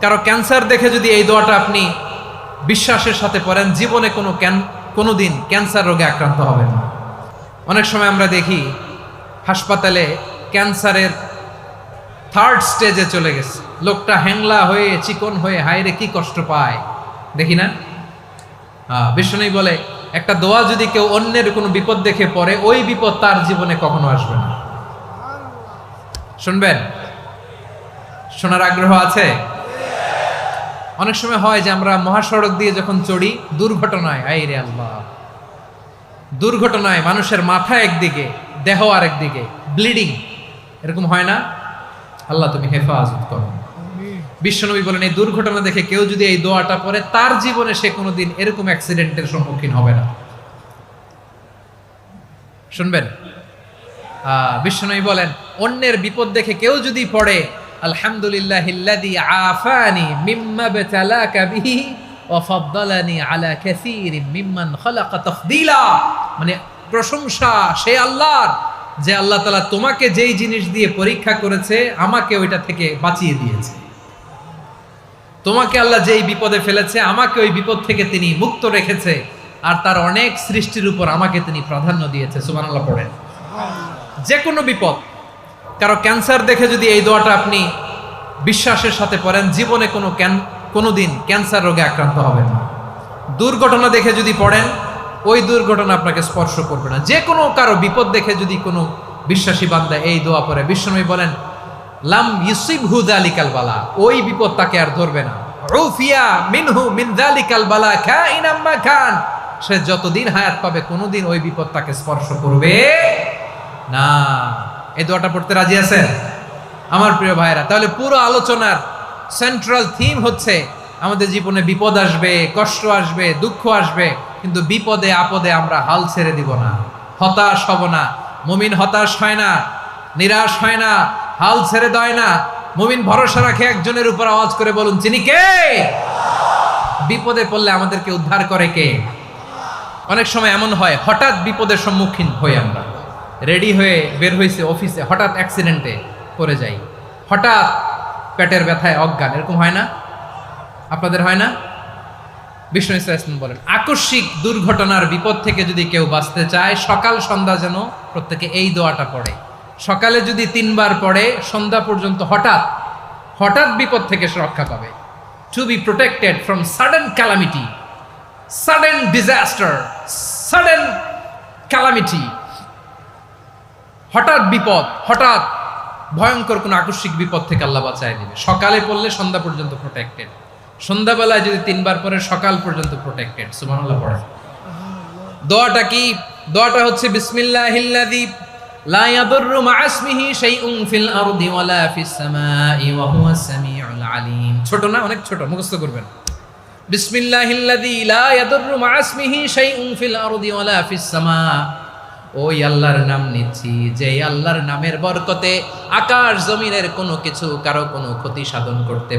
কারো ক্যান্সার দেখে যদি এই দোয়াটা আপনি বিশ্বাসের সাথে পড়েন, জীবনে কোনোদিন ক্যান্সার রোগে আক্রান্ত হবেন না। অনেক সময় আমরা দেখি হাসপাতালে ক্যান্সারের 3rd স্টেজে চলে গেছে, লোকটা হ্যাংলা হয়ে চিকন হয়ে হায়রে কি কষ্ট পায় দেখি না। বিষ্ণু বলে একটা দোয়া যদি কেউ অন্যের কোনো বিপদ দেখে পড়ে, ওই বিপদ তার জীবনে কখনো আসবে না। শুনবেন? শোনার আগ্রহ আছে? অনেক সময় হয় যে আমরা মহাসড়ক দিয়ে যখন চড়ি, দুর্ঘটনায়, আইরে আল্লাহ, দুর্ঘটনায় মানুষের মাথা একদিকে, দেহ আরেকদিকে, ব্লিডিং, এরকম হয় না? আল্লাহ তুমি হেফাজত করো। বিশ্বনবী বলেন এই দুর্ঘটনা দেখে কেউ যদি এই দোয়াটা পড়ে, তার জীবনে সে কোনোদিন এরকম অ্যাক্সিডেন্টের সম্মুখীন হবে না। শুনবেন? বিশ্বনবী বলেন অন্যের বিপদ দেখে কেউ যদি পড়ে, আলহামদুলিল্লাহিল্লাযী আফানি মিম্মা বাতালাকা বিহি ওয়া ফাদ্দালানি আলা কাসীরিম মিম্মান খালাকা তাফদীলা, মানে প্রশংসা সেই আল্লাহর যে আল্লাহ তাআলা তোমাকে যেই জিনিস দিয়ে পরীক্ষা করেছে, আমাকে ওইটা থেকে বাঁচিয়ে দিয়েছে। তোমাকে আল্লাহ যেই বিপদে ফেলেছে, আমাকে ওই বিপদ থেকে তিনি মুক্ত রেখেছে, আর তার অনেক সৃষ্টির উপর আমাকে তিনি প্রাধান্য দিয়েছে। সুবহানাল্লাহ পড়েন। যে কোনো বিপদ, কারো ক্যান্সার দেখে যদি এই দোয়াটা আপনি বিশ্বাসের সাথে পড়েন, জীবনে কোনোদিন ক্যান্সার রোগে আক্রান্ত হবেন না। দুর্ঘটনা দেখে যদি পড়েন, ওই দুর্ঘটনা আপনাকে স্পর্শ করবে না। যে কোনো কারো বিপদ দেখে যদি কোনো বিশ্বাসী বান্দা এই দোয়া পড়ে, বিশ্বনবী বলেন লাম ইউসিবহু যালিকাল বালা, ওই বিপদ তাকে আর ধরবে না। উফিয়া মিনহু মিন যালিকাল বালা কাইনাম মা কান, সে যতদিন হায়াত পাবে কোনোদিন ওই বিপদ তাকে স্পর্শ করবে না। এই দোয়াটা পড়তে রাজি আছেন আমার প্রিয় ভাইরা? তাহলে পুরো আলোচনার সেন্ট্রাল থিম হচ্ছে আমাদের জীবনে বিপদ আসবে, কষ্ট আসবে, দুঃখ আসবে, কিন্তু বিপদে আপদে আমরা হাল ছেড়ে দিব না, হতাশ হব না। মুমিন হতাশ হয় না, নিরাশ হয় না, হাল ছেড়ে দেয় না। মুমিন ভরসা রাখে একজনের উপর। আওয়াজ করে বলুন, যিনি কে? বিপদে পড়লে আমাদেরকে উদ্ধার করে কে? অনেক সময় এমন হয় হঠাৎ বিপদের সম্মুখীন হই আমরা, রেডি হয়ে বের হয়েছে অফিসে, হঠাৎ অ্যাক্সিডেন্টে পড়ে যাই, হঠাৎ পেটের ব্যথায় অজ্ঞান, এরকম হয় না? আপনাদের হয় না? বিষ্ণু ইসলাম বলেন আকস্মিক দুর্ঘটনার বিপদ থেকে যদি কেউ বাঁচতে চায়, সকাল সন্ধ্যা যেন প্রত্যেকে এই দোয়াটা পড়ে। সকালে যদি 3 বার পড়ে, সন্ধ্যা পর্যন্ত হঠাৎ বিপদ থেকে সে রক্ষা পাবে। To be protected from sudden calamity, sudden disaster, sudden calamity, হঠাৎ বিপদ, হঠাৎ ভয়ঙ্কর কোনো আকস্মিক বিপদ থেকে আল্লাহ বাঁচায় দিবে। সকালে পড়লে সন্ধ্যা পর্যন্ত প্রোটেক্টেড, সন্ধ্যাবেলায় যদি 3 বার পরে সকাল পর্যন্ত প্রোটেক্টেড। সুবহানাল্লাহ পড়ে। দোয়াটা কি? দোয়াটা হচ্ছে বিসমিল্লাহিল্লাযী লা ইয়াদুররু মা'a ইসমিহি শাইউন ফিল আরদি ওয়ালা ফিস সামাই ওয়া হুয়াস সামিউল আলিম। ছোট না? অনেক ছোট, মুখস্থ করবেন। বিসমিল্লাহিল্লাযী লা ইয়াদুররু মা'a ইসমিহি শাইউন ফিল আরদি ওয়ালা ফিস সামা, ওই আল্লাহর নাম নিচ্ছি যে আল্লাহর নামের বরকতে আকাশ জমিনের কোনো কিছু কারো কোনো ক্ষতি সাধন করতে